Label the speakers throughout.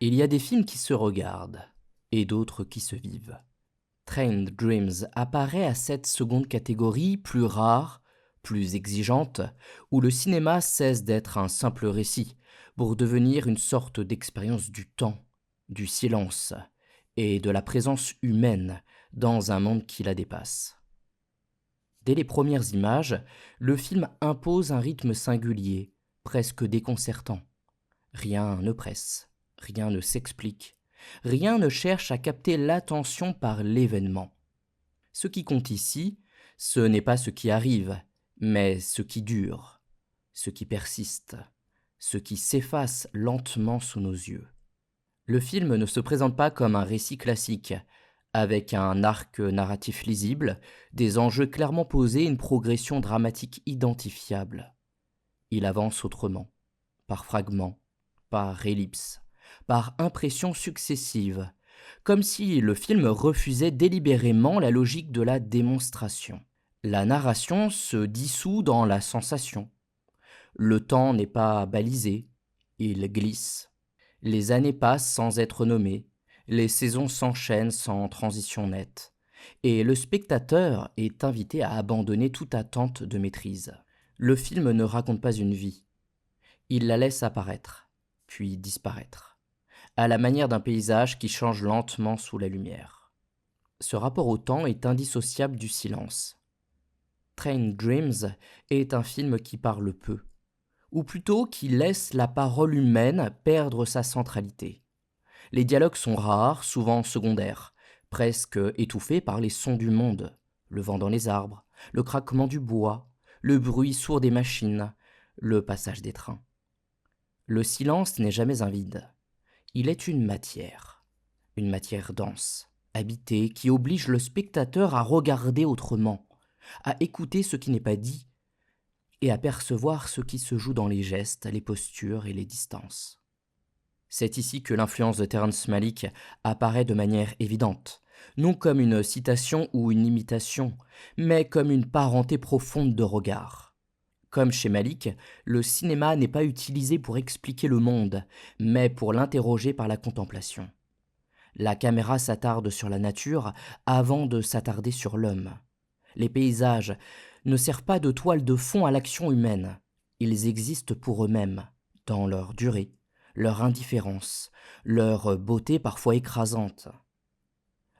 Speaker 1: Il y a des films qui se regardent et d'autres qui se vivent. Trained Dreams apparaît à cette seconde catégorie plus rare, plus exigeante, où le cinéma cesse d'être un simple récit pour devenir une sorte d'expérience du temps, du silence et de la présence humaine dans un monde qui la dépasse. Dès les premières images, le film impose un rythme singulier, presque déconcertant. Rien ne presse, rien ne s'explique, rien ne cherche à capter l'attention par l'événement. Ce qui compte ici, ce n'est pas ce qui arrive, mais ce qui dure, ce qui persiste, ce qui s'efface lentement sous nos yeux. Le film ne se présente pas comme un récit classique, avec un arc narratif lisible, des enjeux clairement posés, une progression dramatique identifiable. Il avance autrement, par fragments, par ellipses, par impressions successives, comme si le film refusait délibérément la logique de la démonstration. La narration se dissout dans la sensation. Le temps n'est pas balisé, il glisse. Les années passent sans être nommées, les saisons s'enchaînent sans transition nette, et le spectateur est invité à abandonner toute attente de maîtrise. Le film ne raconte pas une vie, il la laisse apparaître, puis disparaître, à la manière d'un paysage qui change lentement sous la lumière. Ce rapport au temps est indissociable du silence. Train Dreams est un film qui parle peu, ou plutôt qui laisse la parole humaine perdre sa centralité. Les dialogues sont rares, souvent secondaires, presque étouffés par les sons du monde, le vent dans les arbres, le craquement du bois, le bruit sourd des machines, le passage des trains. Le silence n'est jamais un vide. Il est une matière dense, habitée, qui oblige le spectateur à regarder autrement, à écouter ce qui n'est pas dit et à percevoir ce qui se joue dans les gestes, les postures et les distances. C'est ici que l'influence de Terrence Malick apparaît de manière évidente, non comme une citation ou une imitation, mais comme une parenté profonde de regard. Comme chez Malick, le cinéma n'est pas utilisé pour expliquer le monde, mais pour l'interroger par la contemplation. La caméra s'attarde sur la nature avant de s'attarder sur l'homme. Les paysages ne servent pas de toile de fond à l'action humaine. Ils existent pour eux-mêmes, dans leur durée, leur indifférence, leur beauté parfois écrasante.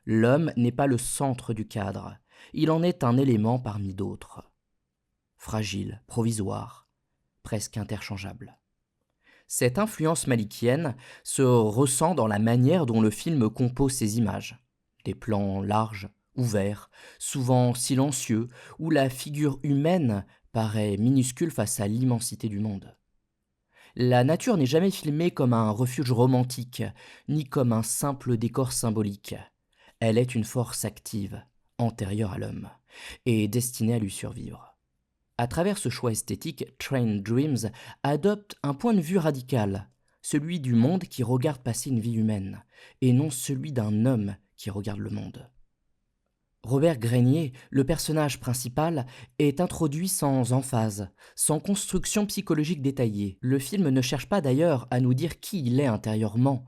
Speaker 1: L'homme n'est pas le centre du cadre, il en est un élément parmi d'autres. Fragile, provisoire, presque interchangeable. Cette influence malickienne se ressent dans la manière dont le film compose ses images. Des plans larges, ouverts, souvent silencieux, où la figure humaine paraît minuscule face à l'immensité du monde. La nature n'est jamais filmée comme un refuge romantique, ni comme un simple décor symbolique. Elle est une force active, antérieure à l'homme, et destinée à lui survivre. À travers ce choix esthétique, Train Dreams adopte un point de vue radical, celui du monde qui regarde passer une vie humaine, et non celui d'un homme qui regarde le monde. Robert Grenier, le personnage principal, est introduit sans emphase, sans construction psychologique détaillée. Le film ne cherche pas d'ailleurs à nous dire qui il est intérieurement,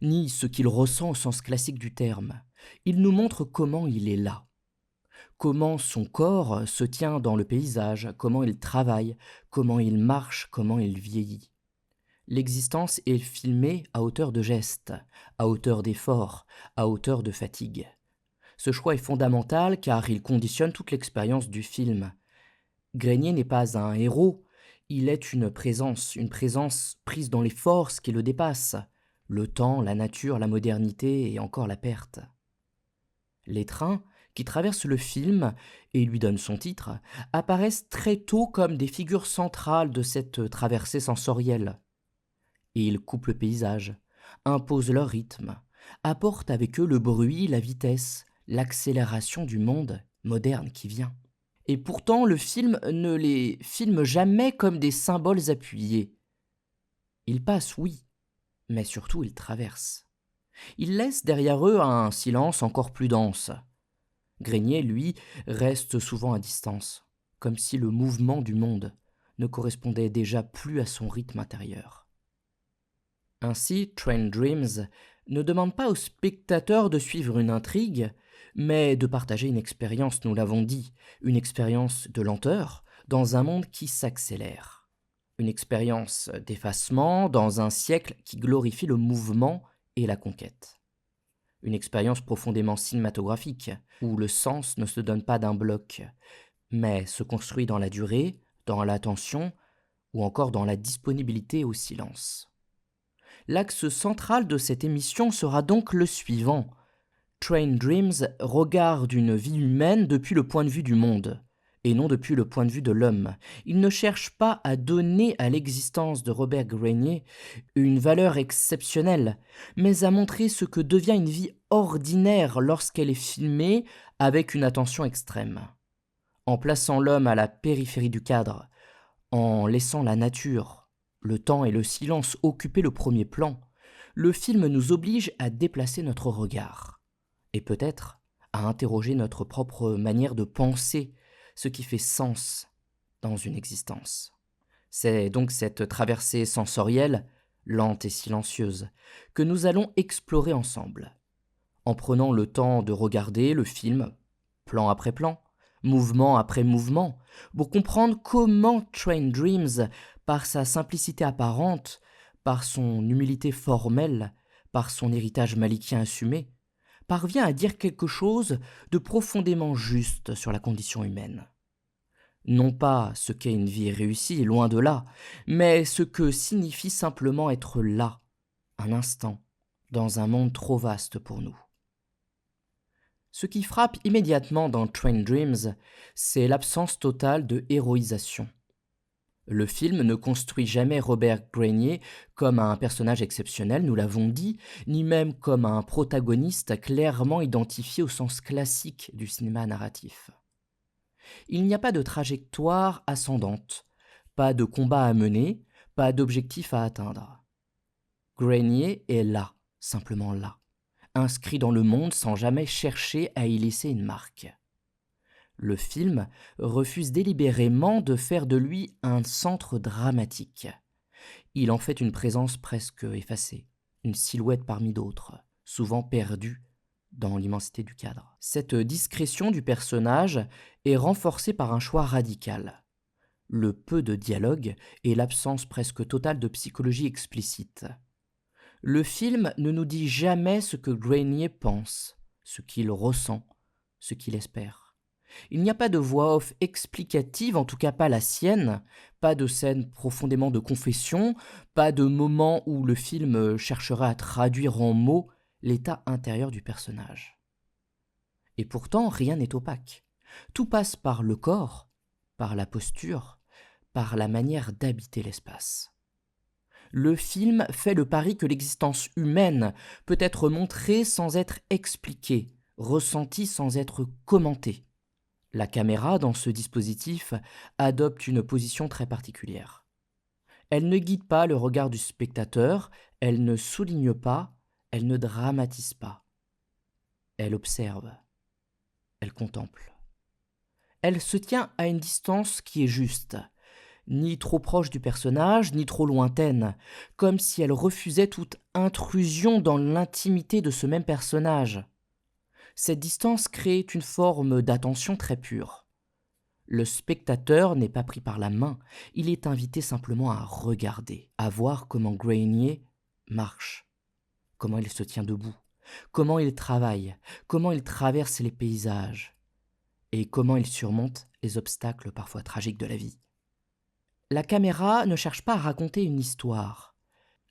Speaker 1: ni ce qu'il ressent au sens classique du terme. Il nous montre comment il est là. Comment son corps se tient dans le paysage, comment il travaille, comment il marche, comment il vieillit. L'existence est filmée à hauteur de gestes, à hauteur d'efforts, à hauteur de fatigue. Ce choix est fondamental car il conditionne toute l'expérience du film. Grenier n'est pas un héros, il est une présence prise dans les forces qui le dépassent, le temps, la nature, la modernité et encore la perte. Les trains, qui traversent le film et lui donnent son titre, apparaissent très tôt comme des figures centrales de cette traversée sensorielle. Et ils coupent le paysage, imposent leur rythme, apportent avec eux le bruit, la vitesse, l'accélération du monde moderne qui vient. Et pourtant, le film ne les filme jamais comme des symboles appuyés. Ils passent, oui, mais surtout ils traversent. Ils laissent derrière eux un silence encore plus dense. Grenier, lui, reste souvent à distance, comme si le mouvement du monde ne correspondait déjà plus à son rythme intérieur. Ainsi, Train Dreams ne demande pas au spectateur de suivre une intrigue, mais de partager une expérience, nous l'avons dit, une expérience de lenteur dans un monde qui s'accélère. Une expérience d'effacement dans un siècle qui glorifie le mouvement et la conquête. Une expérience profondément cinématographique, où le sens ne se donne pas d'un bloc, mais se construit dans la durée, dans l'attention ou encore dans la disponibilité au silence. L'axe central de cette émission sera donc le suivant. Train Dreams regarde une vie humaine depuis le point de vue du monde, et non depuis le point de vue de l'homme. Il ne cherche pas à donner à l'existence de Robert Grenier une valeur exceptionnelle, mais à montrer ce que devient une vie ordinaire lorsqu'elle est filmée avec une attention extrême. En plaçant l'homme à la périphérie du cadre, en laissant la nature, le temps et le silence occuper le premier plan, le film nous oblige à déplacer notre regard, et peut-être à interroger notre propre manière de penser, ce qui fait sens dans une existence. C'est donc cette traversée sensorielle, lente et silencieuse, que nous allons explorer ensemble, en prenant le temps de regarder le film, plan après plan, mouvement après mouvement, pour comprendre comment Train Dreams, par sa simplicité apparente, par son humilité formelle, par son héritage malikien assumé, parvient à dire quelque chose de profondément juste sur la condition humaine. Non pas ce qu'est une vie réussie, loin de là, mais ce que signifie simplement être là, un instant, dans un monde trop vaste pour nous. Ce qui frappe immédiatement dans Train Dreams, c'est l'absence totale de héroïsation. Le film ne construit jamais Robert Grenier comme un personnage exceptionnel, nous l'avons dit, ni même comme un protagoniste clairement identifié au sens classique du cinéma narratif. Il n'y a pas de trajectoire ascendante, pas de combat à mener, pas d'objectif à atteindre. Grenier est là, simplement là, inscrit dans le monde sans jamais chercher à y laisser une marque. Le film refuse délibérément de faire de lui un centre dramatique. Il en fait une présence presque effacée, une silhouette parmi d'autres, souvent perdue dans l'immensité du cadre. Cette discrétion du personnage est renforcée par un choix radical. Le peu de dialogue et l'absence presque totale de psychologie explicite. Le film ne nous dit jamais ce que Grenier pense, ce qu'il ressent, ce qu'il espère. Il n'y a pas de voix off explicative, en tout cas pas la sienne, pas de scène profondément de confession, pas de moment où le film cherchera à traduire en mots l'état intérieur du personnage. Et pourtant, rien n'est opaque. Tout passe par le corps, par la posture, par la manière d'habiter l'espace. Le film fait le pari que l'existence humaine peut être montrée sans être expliquée, ressentie sans être commentée. La caméra, dans ce dispositif, adopte une position très particulière. Elle ne guide pas le regard du spectateur, elle ne souligne pas, elle ne dramatise pas. Elle observe, elle contemple. Elle se tient à une distance qui est juste, ni trop proche du personnage, ni trop lointaine, comme si elle refusait toute intrusion dans l'intimité de ce même personnage. Cette distance crée une forme d'attention très pure. Le spectateur n'est pas pris par la main, il est invité simplement à regarder, à voir comment Grenier marche, comment il se tient debout, comment il travaille, comment il traverse les paysages, et comment il surmonte les obstacles parfois tragiques de la vie. La caméra ne cherche pas à raconter une histoire,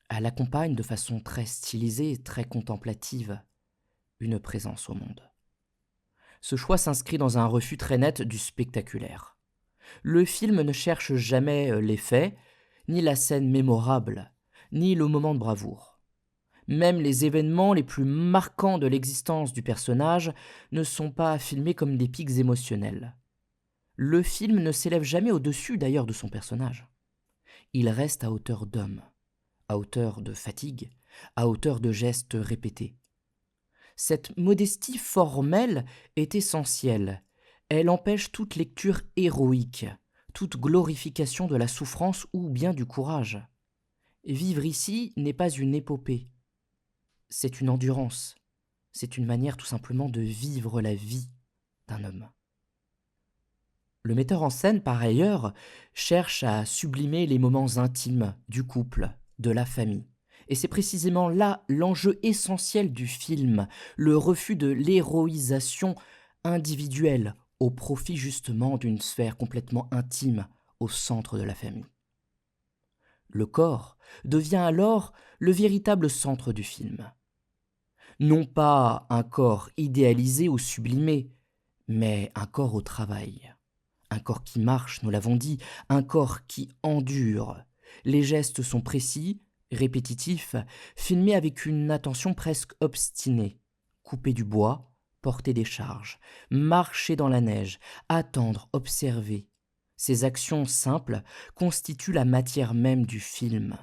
Speaker 1: elle accompagne de façon très stylisée et très contemplative une présence au monde. Ce choix s'inscrit dans un refus très net du spectaculaire. Le film ne cherche jamais l'effet, ni la scène mémorable, ni le moment de bravoure. Même les événements les plus marquants de l'existence du personnage ne sont pas filmés comme des pics émotionnels. Le film ne s'élève jamais au-dessus d'ailleurs de son personnage. Il reste à hauteur d'homme, à hauteur de fatigue, à hauteur de gestes répétés. Cette modestie formelle est essentielle. Elle empêche toute lecture héroïque, toute glorification de la souffrance ou bien du courage. Vivre ici n'est pas une épopée, c'est une endurance, c'est une manière tout simplement de vivre la vie d'un homme. Le metteur en scène, par ailleurs, cherche à sublimer les moments intimes du couple, de la famille. Et c'est précisément là l'enjeu essentiel du film, le refus de l'héroïsation individuelle au profit justement d'une sphère complètement intime au centre de la famille. Le corps devient alors le véritable centre du film. Non pas un corps idéalisé ou sublimé, mais un corps au travail. Un corps qui marche, nous l'avons dit, un corps qui endure. Les gestes sont précis, répétitifs, filmés avec une attention presque obstinée. Couper du bois, porter des charges, marcher dans la neige, attendre, observer. Ces actions simples constituent la matière même du film.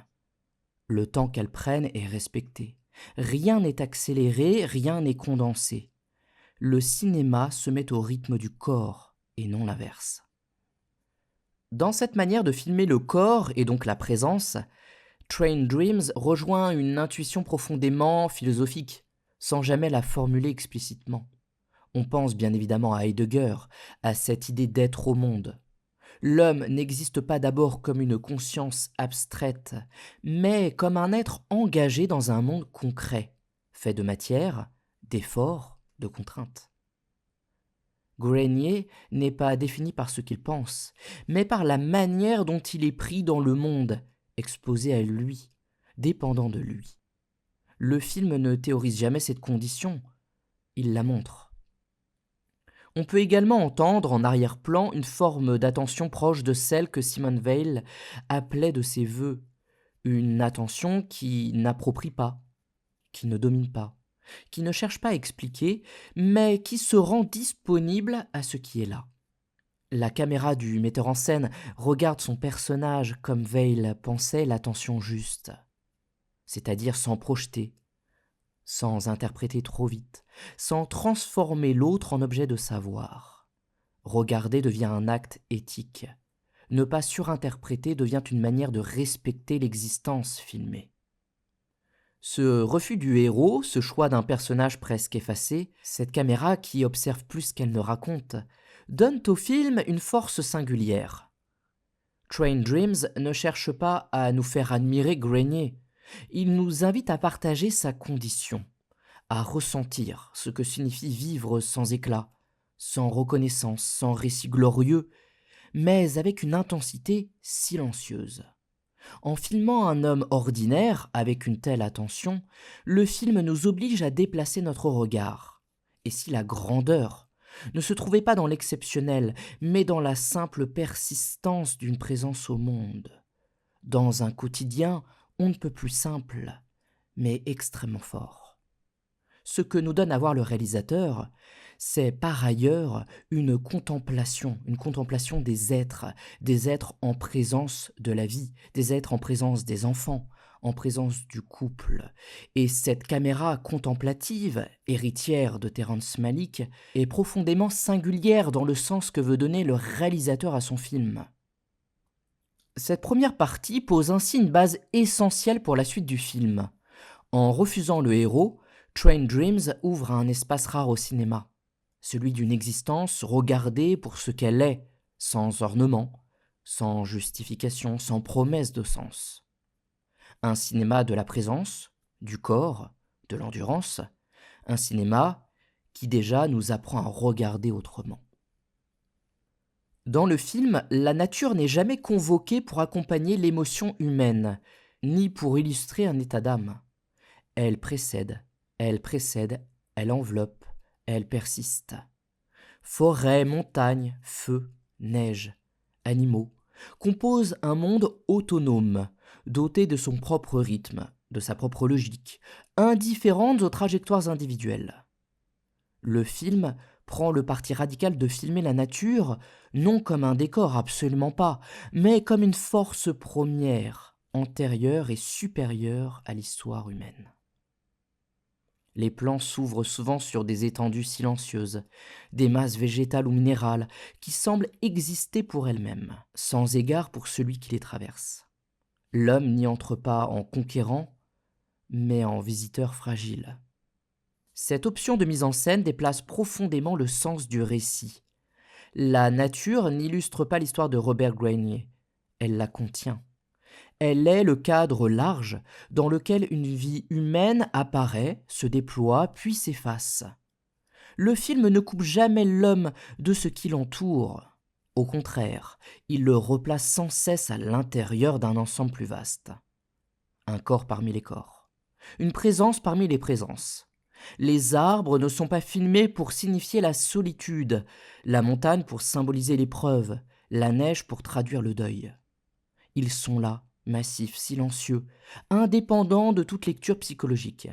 Speaker 1: Le temps qu'elles prennent est respecté. Rien n'est accéléré, rien n'est condensé. Le cinéma se met au rythme du corps et non l'inverse. Dans cette manière de filmer le corps et donc la présence, Train Dreams rejoint une intuition profondément philosophique, sans jamais la formuler explicitement. On pense bien évidemment à Heidegger, à cette idée d'être au monde. L'homme n'existe pas d'abord comme une conscience abstraite, mais comme un être engagé dans un monde concret, fait de matière, d'efforts, de contraintes. Grenier n'est pas défini par ce qu'il pense, mais par la manière dont il est pris dans le monde, exposé à lui, dépendant de lui. Le film ne théorise jamais cette condition, il la montre. On peut également entendre en arrière-plan une forme d'attention proche de celle que Simone Weil appelait de ses vœux, une attention qui n'approprie pas, qui ne domine pas, qui ne cherche pas à expliquer, mais qui se rend disponible à ce qui est là. La caméra du metteur en scène regarde son personnage comme Weil pensait l'attention juste, c'est-à-dire sans projeter, sans interpréter trop vite, sans transformer l'autre en objet de savoir. Regarder devient un acte éthique. Ne pas surinterpréter devient une manière de respecter l'existence filmée. Ce refus du héros, ce choix d'un personnage presque effacé, cette caméra qui observe plus qu'elle ne raconte, donnent au film une force singulière. Train Dreams ne cherche pas à nous faire admirer Grenier, il nous invite à partager sa condition, à ressentir ce que signifie vivre sans éclat, sans reconnaissance, sans récit glorieux, mais avec une intensité silencieuse. En filmant un homme ordinaire avec une telle attention, le film nous oblige à déplacer notre regard. Et si la grandeur ne se trouvait pas dans l'exceptionnel, mais dans la simple persistance d'une présence au monde, dans un quotidien on ne peut plus simple, mais extrêmement fort. Ce que nous donne à voir le réalisateur, c'est par ailleurs une contemplation des êtres en présence de la vie, des êtres en présence des enfants, en présence du couple. Et cette caméra contemplative, héritière de Terrence Malick, est profondément singulière dans le sens que veut donner le réalisateur à son film. Cette première partie pose ainsi une base essentielle pour la suite du film. En refusant le héros, Train Dreams ouvre un espace rare au cinéma, celui d'une existence regardée pour ce qu'elle est, sans ornement, sans justification, sans promesse de sens. Un cinéma de la présence, du corps, de l'endurance, un cinéma qui déjà nous apprend à regarder autrement. Dans le film, la nature n'est jamais convoquée pour accompagner l'émotion humaine, ni pour illustrer un état d'âme. Elle précède, elle enveloppe, elle persiste. Forêt, montagne, feu, neige, animaux composent un monde autonome, doté de son propre rythme, de sa propre logique, indifférentes aux trajectoires individuelles. Le film prend le parti radical de filmer la nature, non comme un décor, absolument pas, mais comme une force première, antérieure et supérieure à l'histoire humaine. Les plans s'ouvrent souvent sur des étendues silencieuses, des masses végétales ou minérales qui semblent exister pour elles-mêmes, sans égard pour celui qui les traverse. L'homme n'y entre pas en conquérant, mais en visiteur fragile. Cette option de mise en scène déplace profondément le sens du récit. La nature n'illustre pas l'histoire de Robert Grenier, elle la contient. Elle est le cadre large dans lequel une vie humaine apparaît, se déploie, puis s'efface. Le film ne coupe jamais l'homme de ce qui l'entoure. Au contraire, il le replace sans cesse à l'intérieur d'un ensemble plus vaste. Un corps parmi les corps. Une présence parmi les présences. Les arbres ne sont pas filmés pour signifier la solitude, la montagne pour symboliser l'épreuve, la neige pour traduire le deuil. Ils sont là, massifs, silencieux, indépendants de toute lecture psychologique.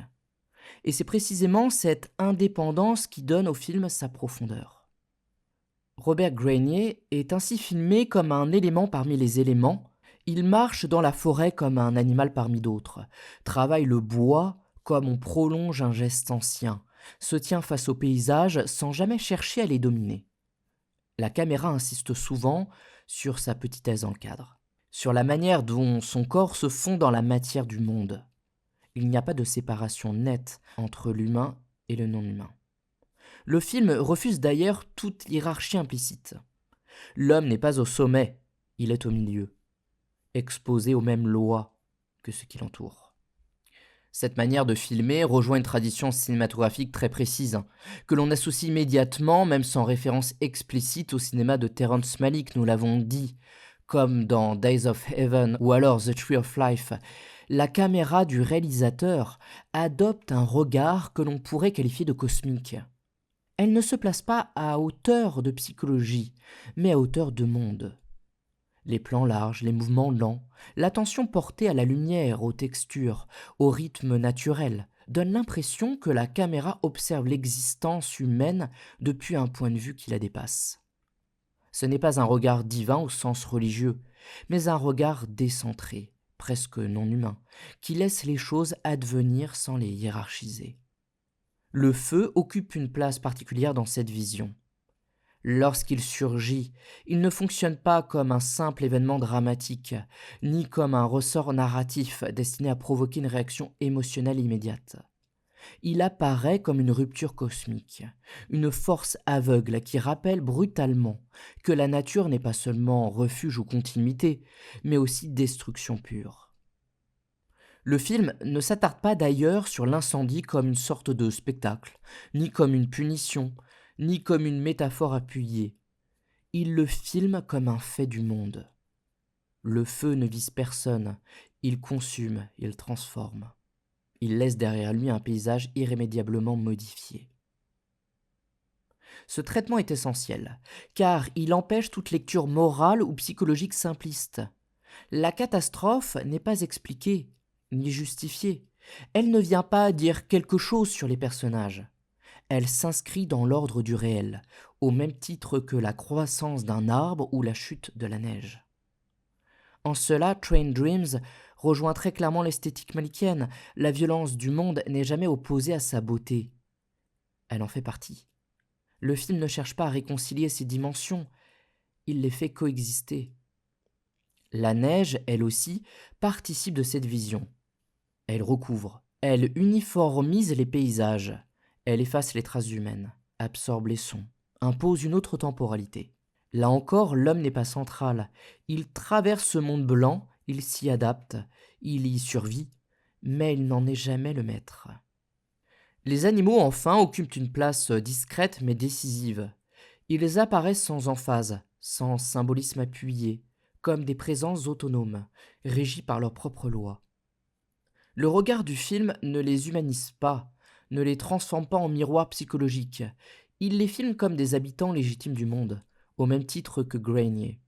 Speaker 1: Et c'est précisément cette indépendance qui donne au film sa profondeur. Robert Grenier est ainsi filmé comme un élément parmi les éléments. Il marche dans la forêt comme un animal parmi d'autres, travaille le bois comme on prolonge un geste ancien, se tient face aux paysages sans jamais chercher à les dominer. La caméra insiste souvent sur sa petitesse dans le cadre, sur la manière dont son corps se fond dans la matière du monde. Il n'y a pas de séparation nette entre l'humain et le non-humain. Le film refuse d'ailleurs toute hiérarchie implicite. L'homme n'est pas au sommet, il est au milieu, exposé aux mêmes lois que ce qui l'entoure. Cette manière de filmer rejoint une tradition cinématographique très précise, que l'on associe immédiatement, même sans référence explicite, au cinéma de Terrence Malick, nous l'avons dit, comme dans Days of Heaven ou alors The Tree of Life. La caméra du réalisateur adopte un regard que l'on pourrait qualifier de cosmique. Elle ne se place pas à hauteur de psychologie, mais à hauteur de monde. Les plans larges, les mouvements lents, l'attention portée à la lumière, aux textures, au rythme naturel, donnent l'impression que la caméra observe l'existence humaine depuis un point de vue qui la dépasse. Ce n'est pas un regard divin au sens religieux, mais un regard décentré, presque non humain, qui laisse les choses advenir sans les hiérarchiser. Le feu occupe une place particulière dans cette vision. Lorsqu'il surgit, il ne fonctionne pas comme un simple événement dramatique, ni comme un ressort narratif destiné à provoquer une réaction émotionnelle immédiate. Il apparaît comme une rupture cosmique, une force aveugle qui rappelle brutalement que la nature n'est pas seulement refuge ou continuité, mais aussi destruction pure. Le film ne s'attarde pas d'ailleurs sur l'incendie comme une sorte de spectacle, ni comme une punition, ni comme une métaphore appuyée. Il le filme comme un fait du monde. Le feu ne vise personne, il consume, il transforme. Il laisse derrière lui un paysage irrémédiablement modifié. Ce traitement est essentiel, car il empêche toute lecture morale ou psychologique simpliste. La catastrophe n'est pas expliquée, ni justifiée. Elle ne vient pas dire quelque chose sur les personnages. Elle s'inscrit dans l'ordre du réel, au même titre que la croissance d'un arbre ou la chute de la neige. En cela, Train Dreams rejoint très clairement l'esthétique malikienne. La violence du monde n'est jamais opposée à sa beauté. Elle en fait partie. Le film ne cherche pas à réconcilier ces dimensions, il les fait coexister. La neige, elle aussi, participe de cette vision. Elle recouvre, elle uniformise les paysages, elle efface les traces humaines, absorbe les sons, impose une autre temporalité. Là encore, l'homme n'est pas central. Il traverse ce monde blanc, il s'y adapte, il y survit, mais il n'en est jamais le maître. Les animaux, enfin, occupent une place discrète mais décisive. Ils apparaissent sans emphase, sans symbolisme appuyé, comme des présences autonomes, régies par leurs propres lois. Le regard du film ne les humanise pas, ne les transforme pas en miroir psychologique. Il les filme comme des habitants légitimes du monde, au même titre que Grenier.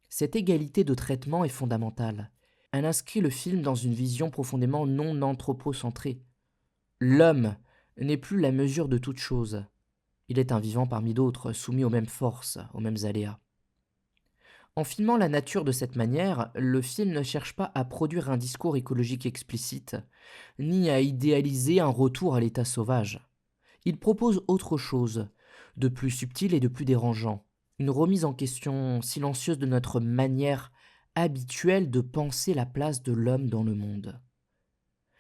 Speaker 1: Cette égalité de traitement est fondamentale. Elle inscrit le film dans une vision profondément non anthropocentrée. L'homme n'est plus la mesure de toute chose. Il est un vivant parmi d'autres, soumis aux mêmes forces, aux mêmes aléas. En filmant la nature de cette manière, le film ne cherche pas à produire un discours écologique explicite, ni à idéaliser un retour à l'état sauvage. Il propose autre chose, de plus subtil et de plus dérangeant, une remise en question silencieuse de notre manière habituel de penser la place de l'homme dans le monde.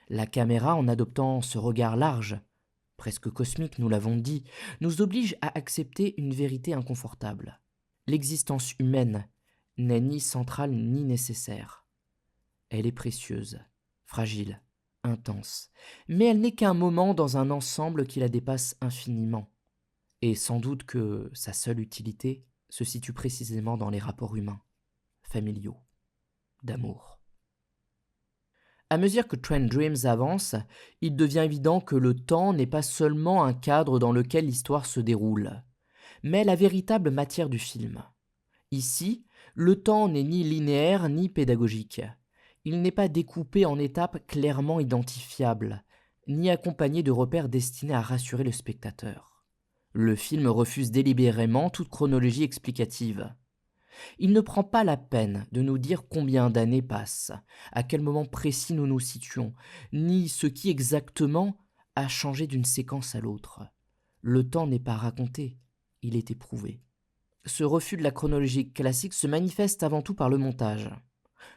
Speaker 1: La caméra, en adoptant ce regard large, presque cosmique, nous l'avons dit, nous oblige à accepter une vérité inconfortable. L'existence humaine n'est ni centrale ni nécessaire. Elle est précieuse, fragile, intense, mais elle n'est qu'un moment dans un ensemble qui la dépasse infiniment. Et sans doute que sa seule utilité se situe précisément dans les rapports humains, familiaux, d'amour. À mesure que Trent Dreams avance, il devient évident que le temps n'est pas seulement un cadre dans lequel l'histoire se déroule, mais la véritable matière du film. Ici, le temps n'est ni linéaire ni pédagogique. Il n'est pas découpé en étapes clairement identifiables, ni accompagné de repères destinés à rassurer le spectateur. Le film refuse délibérément toute chronologie explicative. Il ne prend pas la peine de nous dire combien d'années passent, à quel moment précis nous nous situons, ni ce qui exactement a changé d'une séquence à l'autre. Le temps n'est pas raconté, il est éprouvé. Ce refus de la chronologie classique se manifeste avant tout par le montage.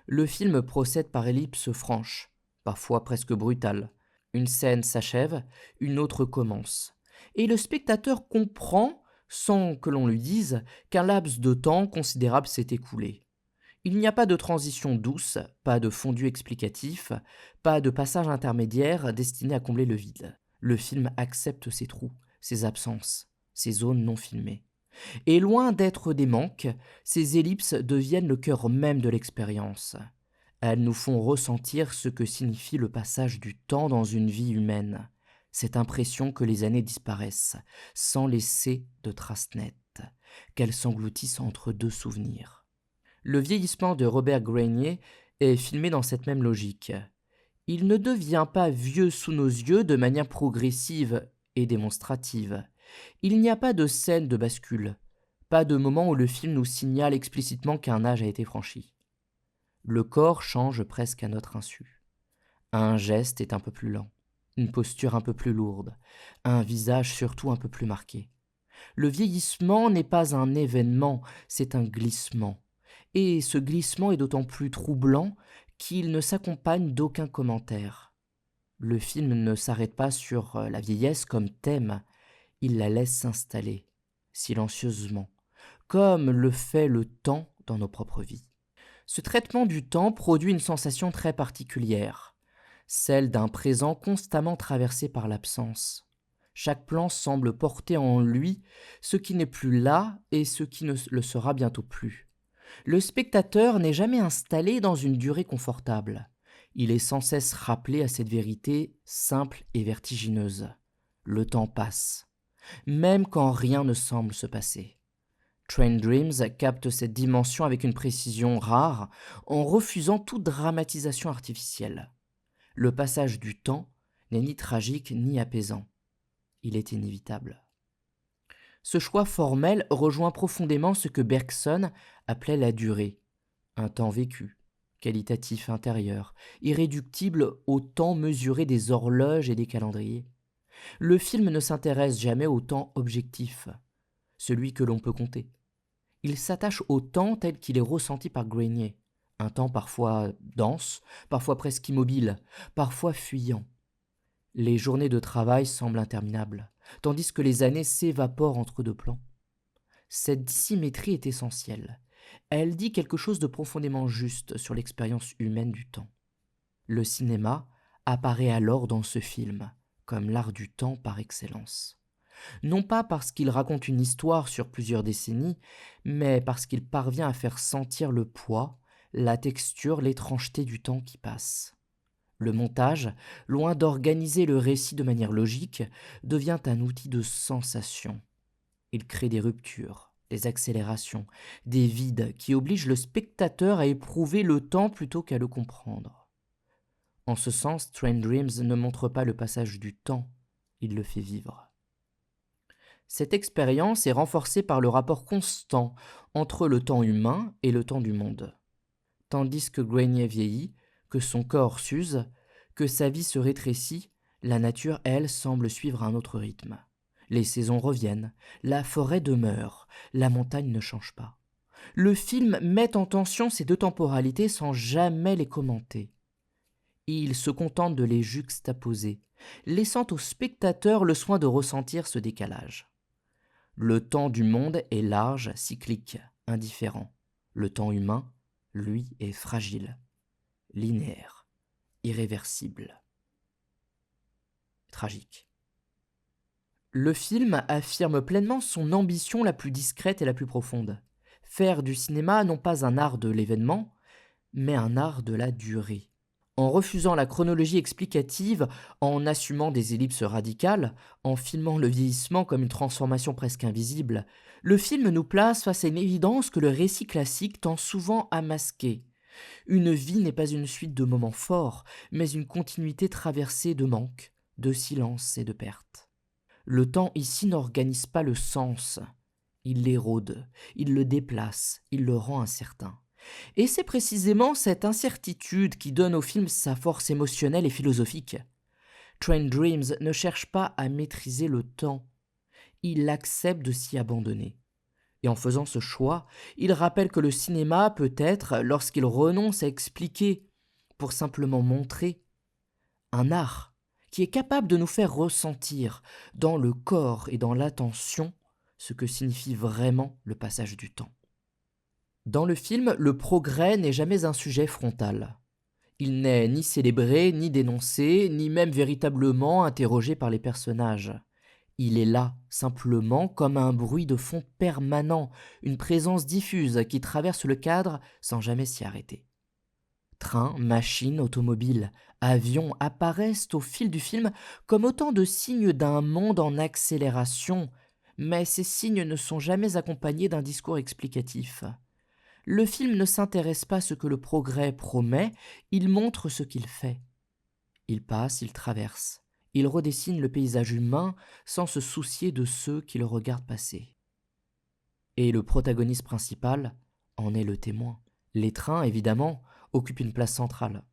Speaker 1: Le film procède par ellipses franches, parfois presque brutales. Une scène s'achève, une autre commence. Et le spectateur comprend, sans que l'on lui dise, qu'un laps de temps considérable s'est écoulé. Il n'y a pas de transition douce, pas de fondu explicatif, pas de passage intermédiaire destiné à combler le vide. Le film accepte ses trous, ses absences, ses zones non filmées. Et loin d'être des manques, ces ellipses deviennent le cœur même de l'expérience. Elles nous font ressentir ce que signifie le passage du temps dans une vie humaine, cette impression que les années disparaissent, sans laisser de traces nettes, qu'elles s'engloutissent entre deux souvenirs. Le vieillissement de Robert Grenier est filmé dans cette même logique. Il ne devient pas vieux sous nos yeux de manière progressive et démonstrative. Il n'y a pas de scène de bascule, pas de moment où le film nous signale explicitement qu'un âge a été franchi. Le corps change presque à notre insu. Un geste est un peu plus lent, une posture un peu plus lourde, un visage surtout un peu plus marqué. Le vieillissement n'est pas un événement, c'est un glissement. Et ce glissement est d'autant plus troublant qu'il ne s'accompagne d'aucun commentaire. Le film ne s'arrête pas sur la vieillesse comme thème, il la laisse s'installer, silencieusement, comme le fait le temps dans nos propres vies. Ce traitement du temps produit une sensation très particulière, celle d'un présent constamment traversé par l'absence. Chaque plan semble porter en lui ce qui n'est plus là et ce qui ne le sera bientôt plus. Le spectateur n'est jamais installé dans une durée confortable. Il est sans cesse rappelé à cette vérité simple et vertigineuse. Le temps passe, même quand rien ne semble se passer. Trent Dreams capte cette dimension avec une précision rare en refusant toute dramatisation artificielle. Le passage du temps n'est ni tragique ni apaisant. Il est inévitable. Ce choix formel rejoint profondément ce que Bergson appelait la durée, un temps vécu, qualitatif intérieur, irréductible au temps mesuré des horloges et des calendriers. Le film ne s'intéresse jamais au temps objectif, celui que l'on peut compter. Il s'attache au temps tel qu'il est ressenti par Grenier, un temps parfois dense, parfois presque immobile, parfois fuyant. Les journées de travail semblent interminables, tandis que les années s'évaporent entre deux plans. Cette dissymétrie est essentielle. Elle dit quelque chose de profondément juste sur l'expérience humaine du temps. Le cinéma apparaît alors dans ce film comme l'art du temps par excellence. Non pas parce qu'il raconte une histoire sur plusieurs décennies, mais parce qu'il parvient à faire sentir le poids, la texture, l'étrangeté du temps qui passe. Le montage, loin d'organiser le récit de manière logique, devient un outil de sensation. Il crée des ruptures, des accélérations, des vides qui obligent le spectateur à éprouver le temps plutôt qu'à le comprendre. En ce sens, Trent Dreams ne montre pas le passage du temps, il le fait vivre. Cette expérience est renforcée par le rapport constant entre le temps humain et le temps du monde. Tandis que Grenier vieillit, que son corps s'use, que sa vie se rétrécit, la nature, elle, semble suivre un autre rythme. Les saisons reviennent, la forêt demeure, la montagne ne change pas. Le film met en tension ces deux temporalités sans jamais les commenter. Il se contente de les juxtaposer, laissant au spectateur le soin de ressentir ce décalage. Le temps du monde est large, cyclique, indifférent. Le temps humain, lui, est fragile, linéaire, irréversible, tragique. Le film affirme pleinement son ambition la plus discrète et la plus profonde. Faire du cinéma non pas un art de l'événement, mais un art de la durée. En refusant la chronologie explicative, en assumant des ellipses radicales, en filmant le vieillissement comme une transformation presque invisible, le film nous place face à une évidence que le récit classique tend souvent à masquer. Une vie n'est pas une suite de moments forts, mais une continuité traversée de manques, de silences et de pertes. Le temps ici n'organise pas le sens, il l'érode, il le déplace, il le rend incertain. Et c'est précisément cette incertitude qui donne au film sa force émotionnelle et philosophique. Train Dreams ne cherche pas à maîtriser le temps, il accepte de s'y abandonner. Et en faisant ce choix, il rappelle que le cinéma peut être, lorsqu'il renonce à expliquer, pour simplement montrer, un art qui est capable de nous faire ressentir, dans le corps et dans l'attention, ce que signifie vraiment le passage du temps. Dans le film, le progrès n'est jamais un sujet frontal. Il n'est ni célébré, ni dénoncé, ni même véritablement interrogé par les personnages. Il est là, simplement, comme un bruit de fond permanent, une présence diffuse qui traverse le cadre sans jamais s'y arrêter. Trains, machines, automobiles, avions apparaissent au fil du film comme autant de signes d'un monde en accélération, mais ces signes ne sont jamais accompagnés d'un discours explicatif. Le film ne s'intéresse pas à ce que le progrès promet, il montre ce qu'il fait. Il passe, il traverse, il redessine le paysage humain sans se soucier de ceux qui le regardent passer. Et le protagoniste principal en est le témoin. Les trains, évidemment, occupent une place centrale.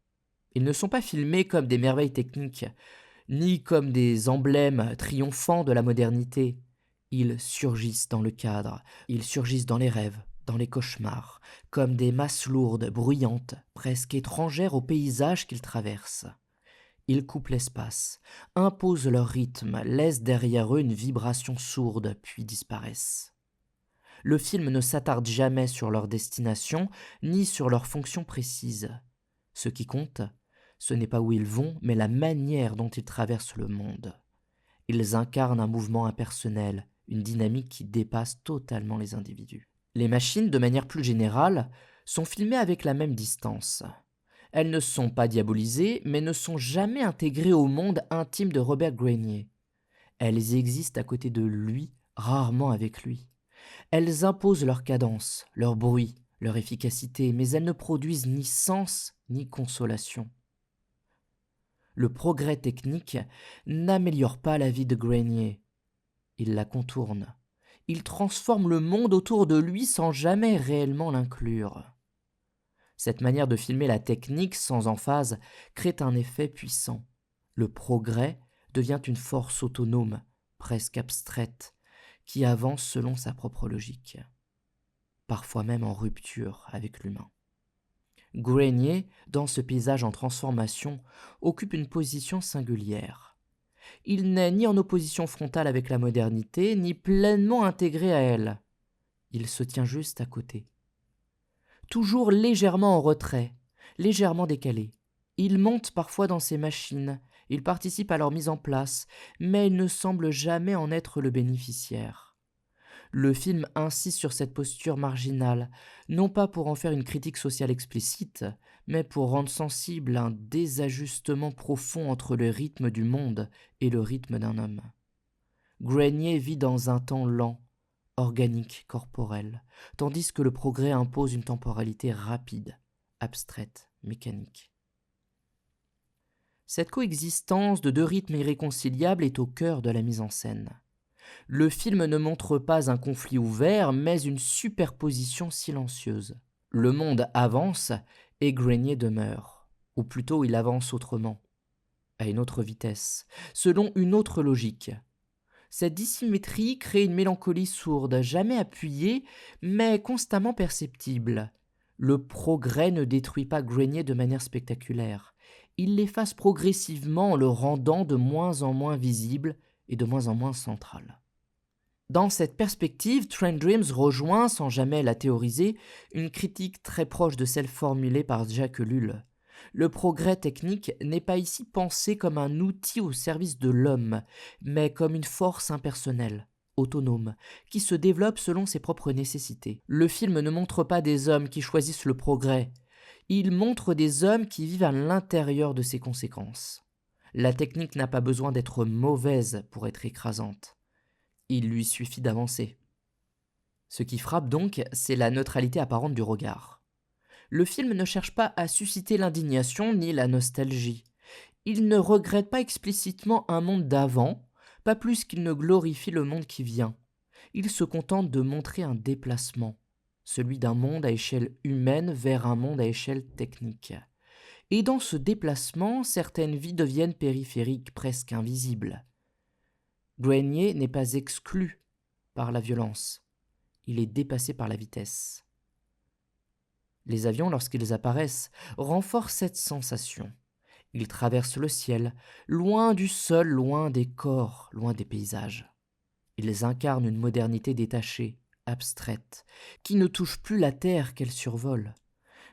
Speaker 1: Ils ne sont pas filmés comme des merveilles techniques, ni comme des emblèmes triomphants de la modernité. Ils surgissent dans le cadre, ils surgissent dans les rêves, dans les cauchemars, comme des masses lourdes, bruyantes, presque étrangères au paysage qu'ils traversent. Ils coupent l'espace, imposent leur rythme, laissent derrière eux une vibration sourde, puis disparaissent. Le film ne s'attarde jamais sur leur destination, ni sur leur fonction précise. Ce qui compte, ce n'est pas où ils vont, mais la manière dont ils traversent le monde. Ils incarnent un mouvement impersonnel, une dynamique qui dépasse totalement les individus. Les machines, de manière plus générale, sont filmées avec la même distance. Elles ne sont pas diabolisées, mais ne sont jamais intégrées au monde intime de Robert Grenier. Elles existent à côté de lui, rarement avec lui. Elles imposent leur cadence, leur bruit, leur efficacité, mais elles ne produisent ni sens ni consolation. Le progrès technique n'améliore pas la vie de Grenier. Il la contourne. Il transforme le monde autour de lui sans jamais réellement l'inclure. Cette manière de filmer la technique sans emphase crée un effet puissant. Le progrès devient une force autonome, presque abstraite, qui avance selon sa propre logique, parfois même en rupture avec l'humain. Grenier, dans ce paysage en transformation, occupe une position singulière. Il n'est ni en opposition frontale avec la modernité, ni pleinement intégré à elle. Il se tient juste à côté. Toujours légèrement en retrait, légèrement décalé. Il monte parfois dans ses machines, il participe à leur mise en place, mais il ne semble jamais en être le bénéficiaire. Le film insiste sur cette posture marginale, non pas pour en faire une critique sociale explicite, mais pour rendre sensible un désajustement profond entre le rythme du monde et le rythme d'un homme. Grenier vit dans un temps lent, organique, corporel, tandis que le progrès impose une temporalité rapide, abstraite, mécanique. Cette coexistence de deux rythmes irréconciliables est au cœur de la mise en scène. Le film ne montre pas un conflit ouvert, mais une superposition silencieuse. Le monde avance et Grenier demeure, ou plutôt il avance autrement, à une autre vitesse, selon une autre logique. Cette dissymétrie crée une mélancolie sourde, jamais appuyée, mais constamment perceptible. Le progrès ne détruit pas Grenier de manière spectaculaire. Il l'efface progressivement en le rendant de moins en moins visible et de moins en moins central. Dans cette perspective, Trent Dreams rejoint, sans jamais la théoriser, une critique très proche de celle formulée par Jacques Ellul. Le progrès technique n'est pas ici pensé comme un outil au service de l'homme, mais comme une force impersonnelle, autonome, qui se développe selon ses propres nécessités. Le film ne montre pas des hommes qui choisissent le progrès, il montre des hommes qui vivent à l'intérieur de ses conséquences. La technique n'a pas besoin d'être mauvaise pour être écrasante. Il lui suffit d'avancer. Ce qui frappe donc, c'est la neutralité apparente du regard. Le film ne cherche pas à susciter l'indignation ni la nostalgie. Il ne regrette pas explicitement un monde d'avant, pas plus qu'il ne glorifie le monde qui vient. Il se contente de montrer un déplacement, celui d'un monde à échelle humaine vers un monde à échelle technique. Et dans ce déplacement, certaines vies deviennent périphériques, presque invisibles. Grenier n'est pas exclu par la violence, il est dépassé par la vitesse. Les avions, lorsqu'ils apparaissent, renforcent cette sensation. Ils traversent le ciel, loin du sol, loin des corps, loin des paysages. Ils incarnent une modernité détachée, abstraite, qui ne touche plus la terre qu'elle survole.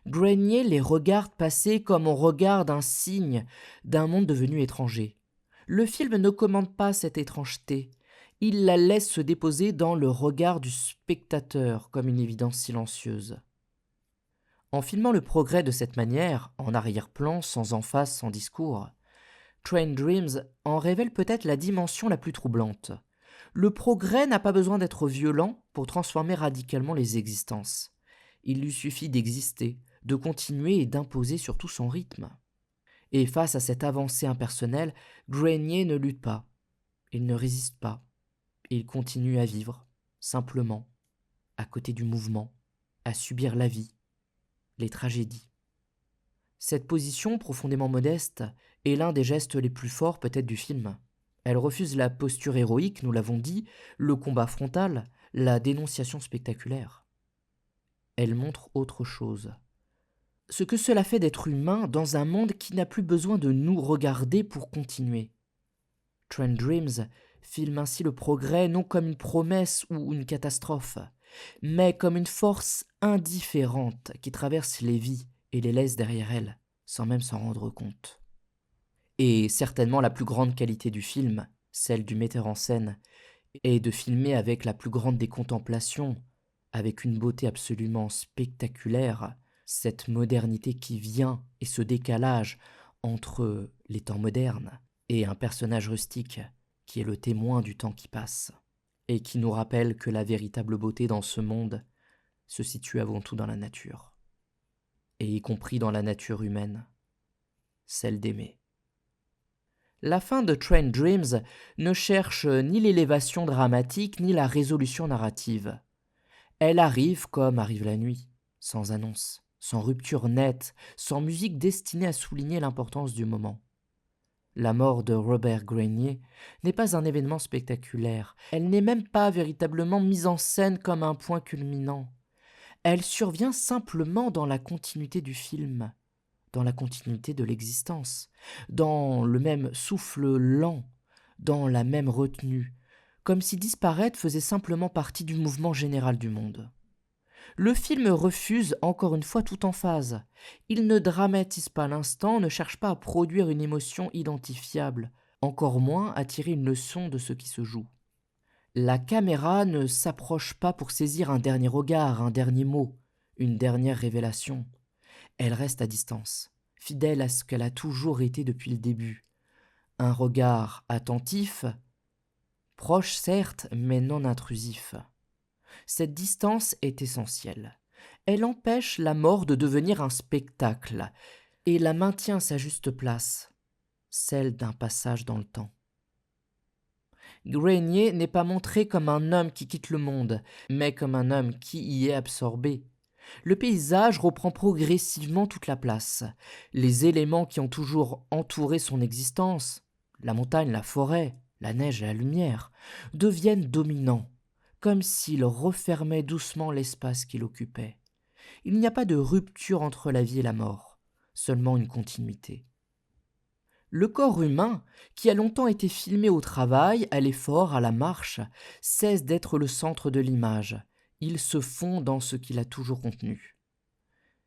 Speaker 1: Grenier les regarde passer comme on regarde un signe d'un monde devenu étranger. Le film ne commande pas cette étrangeté, il la laisse se déposer dans le regard du spectateur comme une évidence silencieuse. En filmant le progrès de cette manière, en arrière-plan, sans emphase, sans discours, Trent Dreams en révèle peut-être la dimension la plus troublante. Le progrès n'a pas besoin d'être violent pour transformer radicalement les existences. Il lui suffit d'exister, de continuer et d'imposer surtout son rythme. Et face à cette avancée impersonnelle, Grenier ne lutte pas, il ne résiste pas, il continue à vivre, simplement, à côté du mouvement, à subir la vie, les tragédies. Cette position profondément modeste est l'un des gestes les plus forts peut-être du film. Elle refuse la posture héroïque, nous l'avons dit, le combat frontal, la dénonciation spectaculaire. Elle montre autre chose. Ce que cela fait d'être humain dans un monde qui n'a plus besoin de nous regarder pour continuer. Trent Dreams filme ainsi le progrès non comme une promesse ou une catastrophe, mais comme une force indifférente qui traverse les vies et les laisse derrière elle, sans même s'en rendre compte. Et certainement la plus grande qualité du film, celle du metteur en scène, est de filmer avec la plus grande des contemplations, avec une beauté absolument spectaculaire, cette modernité qui vient et ce décalage entre les temps modernes et un personnage rustique qui est le témoin du temps qui passe et qui nous rappelle que la véritable beauté dans ce monde se situe avant tout dans la nature, et y compris dans la nature humaine, celle d'aimer. La fin de Trent Dreams ne cherche ni l'élévation dramatique ni la résolution narrative. Elle arrive comme arrive la nuit, sans annonce, sans rupture nette, sans musique destinée à souligner l'importance du moment. La mort de Robert Grenier n'est pas un événement spectaculaire, elle n'est même pas véritablement mise en scène comme un point culminant. Elle survient simplement dans la continuité du film, dans la continuité de l'existence, dans le même souffle lent, dans la même retenue, comme si disparaître faisait simplement partie du mouvement général du monde. Le film refuse encore une fois toute emphase. Il ne dramatise pas l'instant, ne cherche pas à produire une émotion identifiable, encore moins à tirer une leçon de ce qui se joue. La caméra ne s'approche pas pour saisir un dernier regard, un dernier mot, une dernière révélation. Elle reste à distance, fidèle à ce qu'elle a toujours été depuis le début. Un regard attentif, proche certes, mais non intrusif. Cette distance est essentielle. Elle empêche la mort de devenir un spectacle et la maintient à sa juste place, celle d'un passage dans le temps. Grenier n'est pas montré comme un homme qui quitte le monde, mais comme un homme qui y est absorbé. Le paysage reprend progressivement toute la place. Les éléments qui ont toujours entouré son existence, la montagne, la forêt, la neige et la lumière, deviennent dominants, comme s'ils refermaient doucement l'espace qu'il occupait. Il n'y a pas de rupture entre la vie et la mort, seulement une continuité. Le corps humain, qui a longtemps été filmé au travail, à l'effort, à la marche, cesse d'être le centre de l'image. Il se fond dans ce qu'il a toujours contenu.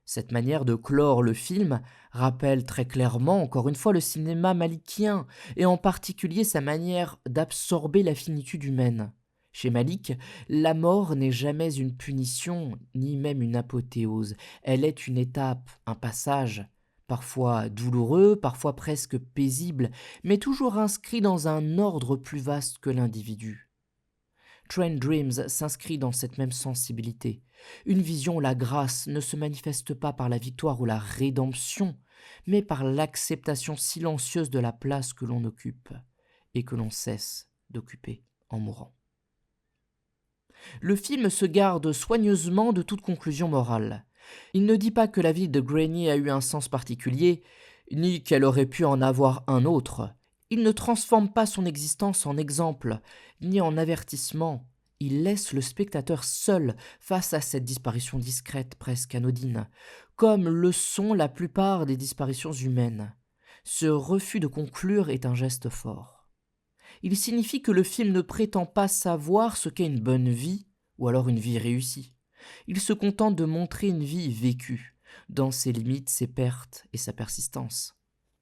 Speaker 1: Cette manière de clore le film rappelle très clairement, encore une fois, le cinéma malikien, et en particulier sa manière d'absorber la finitude humaine. Chez Malik, la mort n'est jamais une punition, ni même une apothéose. Elle est une étape, un passage, parfois douloureux, parfois presque paisible, mais toujours inscrit dans un ordre plus vaste que l'individu. Train Dreams s'inscrit dans cette même sensibilité. Une vision où la grâce ne se manifeste pas par la victoire ou la rédemption, mais par l'acceptation silencieuse de la place que l'on occupe et que l'on cesse d'occuper en mourant. Le film se garde soigneusement de toute conclusion morale. Il ne dit pas que la vie de Granny a eu un sens particulier, ni qu'elle aurait pu en avoir un autre. Il ne transforme pas son existence en exemple, ni en avertissement. Il laisse le spectateur seul face à cette disparition discrète, presque anodine, comme le sont la plupart des disparitions humaines. Ce refus de conclure est un geste fort. Il signifie que le film ne prétend pas savoir ce qu'est une bonne vie, ou alors une vie réussie. Il se contente de montrer une vie vécue, dans ses limites, ses pertes et sa persistance.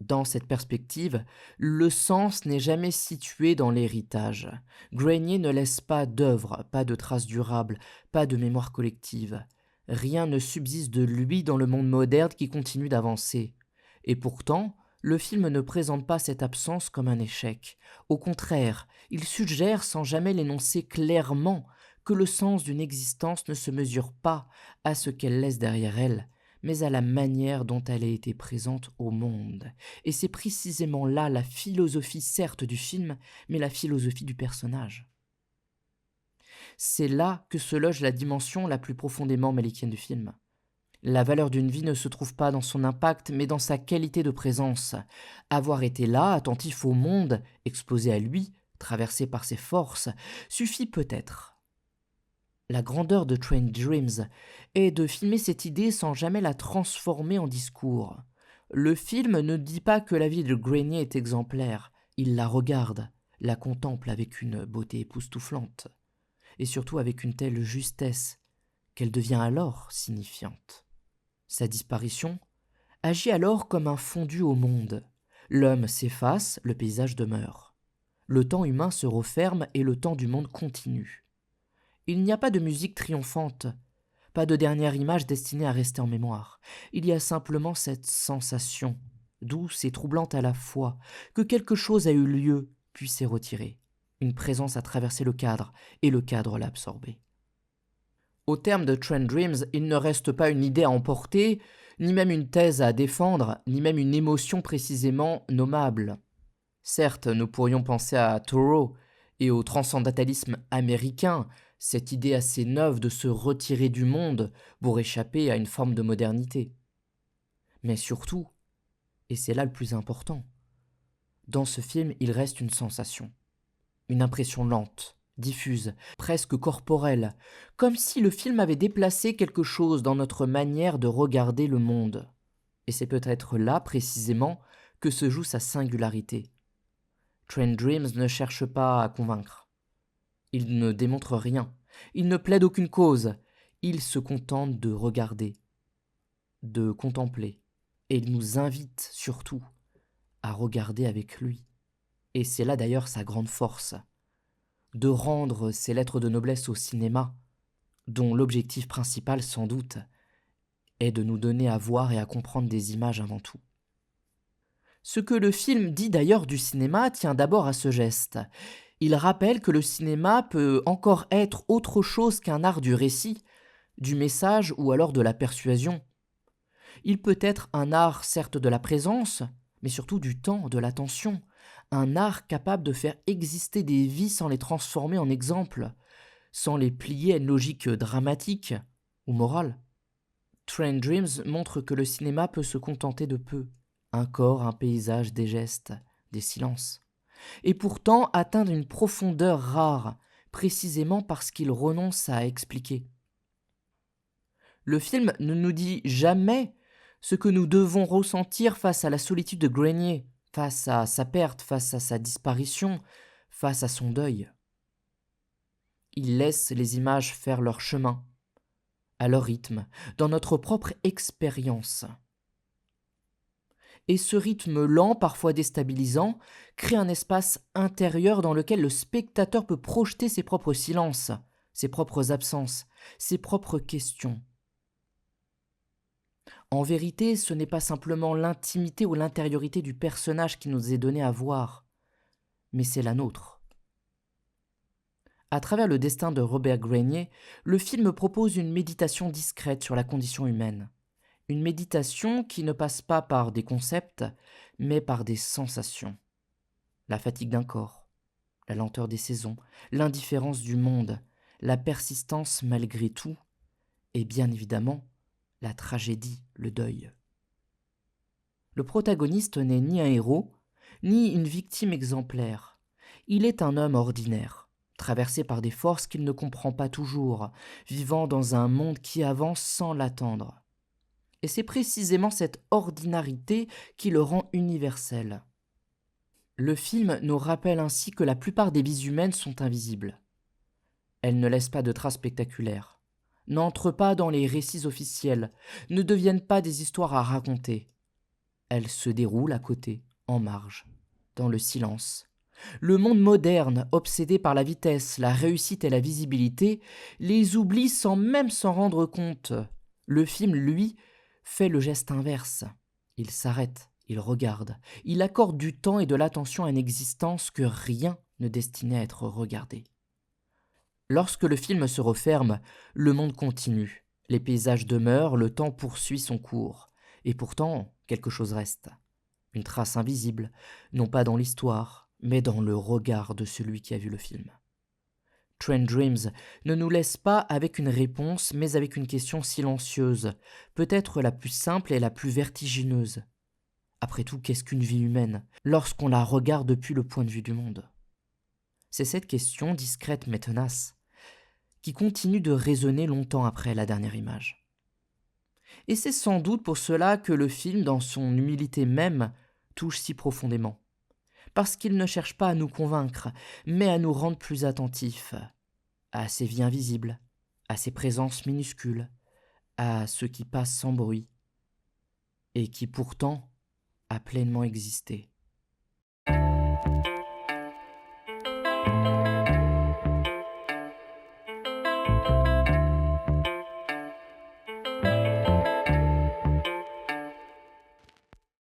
Speaker 1: Dans cette perspective, le sens n'est jamais situé dans l'héritage. Grenier ne laisse pas d'œuvre, pas de traces durables, pas de mémoire collective. Rien ne subsiste de lui dans le monde moderne qui continue d'avancer. Et pourtant, le film ne présente pas cette absence comme un échec. Au contraire, il suggère sans jamais l'énoncer clairement que le sens d'une existence ne se mesure pas à ce qu'elle laisse derrière elle, mais à la manière dont elle a été présente au monde. Et c'est précisément là la philosophie certes du film, mais la philosophie du personnage. C'est là que se loge la dimension la plus profondément malikienne du film. La valeur d'une vie ne se trouve pas dans son impact, mais dans sa qualité de présence. Avoir été là, attentif au monde, exposé à lui, traversé par ses forces, suffit peut-être. La grandeur de Train Dreams est de filmer cette idée sans jamais la transformer en discours. Le film ne dit pas que la vie de Grenier est exemplaire, il la regarde, la contemple avec une beauté époustouflante, et surtout avec une telle justesse qu'elle devient alors signifiante. Sa disparition agit alors comme un fondu au monde. L'homme s'efface, le paysage demeure. Le temps humain se referme et le temps du monde continue. Il n'y a pas de musique triomphante, pas de dernière image destinée à rester en mémoire. Il y a simplement cette sensation, douce et troublante à la fois, que quelque chose a eu lieu puis s'est retiré. Une présence a traversé le cadre et le cadre l'a absorbé. Au terme de Train Dreams, il ne reste pas une idée à emporter, ni même une thèse à défendre, ni même une émotion précisément nommable. Certes, nous pourrions penser à Thoreau et au transcendantalisme américain, cette idée assez neuve de se retirer du monde pour échapper à une forme de modernité. Mais surtout, et c'est là le plus important, dans ce film, il reste une sensation, une impression lente, diffuse, presque corporelle, comme si le film avait déplacé quelque chose dans notre manière de regarder le monde. Et c'est peut-être là, précisément, que se joue sa singularité. Train Dreams ne cherche pas à convaincre. Il ne démontre rien. Il ne plaide aucune cause. Il se contente de regarder, de contempler. Et il nous invite surtout à regarder avec lui. Et c'est là d'ailleurs sa grande force, de rendre ses lettres de noblesse au cinéma, dont l'objectif principal, sans doute, est de nous donner à voir et à comprendre des images avant tout. Ce que le film dit d'ailleurs du cinéma tient d'abord à ce geste. Il rappelle que le cinéma peut encore être autre chose qu'un art du récit, du message ou alors de la persuasion. Il peut être un art certes de la présence, mais surtout du temps, de l'attention, un art capable de faire exister des vies sans les transformer en exemples, sans les plier à une logique dramatique ou morale. Train Dreams montre que le cinéma peut se contenter de peu, un corps, un paysage, des gestes, des silences. et pourtant atteint d'une profondeur rare, précisément parce qu'il renonce à expliquer. Le film ne nous dit jamais ce que nous devons ressentir face à la solitude de Grenier, face à sa perte, face à sa disparition, face à son deuil. Il laisse les images faire leur chemin, à leur rythme, dans notre propre expérience. Et ce rythme lent, parfois déstabilisant, crée un espace intérieur dans lequel le spectateur peut projeter ses propres silences, ses propres absences, ses propres questions. En vérité, ce n'est pas simplement l'intimité ou l'intériorité du personnage qui nous est donnée à voir, mais c'est la nôtre. À travers le destin de Robert Grenier, le film propose une méditation discrète sur la condition humaine. Une méditation qui ne passe pas par des concepts, mais par des sensations. La fatigue d'un corps, la lenteur des saisons, l'indifférence du monde, la persistance malgré tout, et bien évidemment, la tragédie, le deuil. Le protagoniste n'est ni un héros, ni une victime exemplaire. Il est un homme ordinaire, traversé par des forces qu'il ne comprend pas toujours, vivant dans un monde qui avance sans l'attendre. Et c'est précisément cette ordinarité qui le rend universel. Le film nous rappelle ainsi que la plupart des vies humaines sont invisibles. Elles ne laissent pas de traces spectaculaires, n'entrent pas dans les récits officiels, ne deviennent pas des histoires à raconter. Elles se déroulent à côté, en marge, dans le silence. Le monde moderne, obsédé par la vitesse, la réussite et la visibilité, les oublie sans même s'en rendre compte. Le film, lui, fait le geste inverse. Il s'arrête, il regarde, il accorde du temps et de l'attention à une existence que rien ne destinait à être regardé. Lorsque le film se referme, le monde continue. Les paysages demeurent, le temps poursuit son cours. Et pourtant, quelque chose reste. Une trace invisible, non pas dans l'histoire, mais dans le regard de celui qui a vu le film. Train Dreams ne nous laisse pas avec une réponse, mais avec une question silencieuse, peut-être la plus simple et la plus vertigineuse. Après tout, qu'est-ce qu'une vie humaine, lorsqu'on la regarde depuis le point de vue du monde? C'est cette question, discrète mais tenace, qui continue de résonner longtemps après la dernière image. Et c'est sans doute pour cela que le film, dans son humilité même, touche si profondément. Parce qu'il ne cherche pas à nous convaincre, mais à nous rendre plus attentifs à ces vies invisibles, à ces présences minuscules, à ce qui passe sans bruit, et qui pourtant a pleinement existé.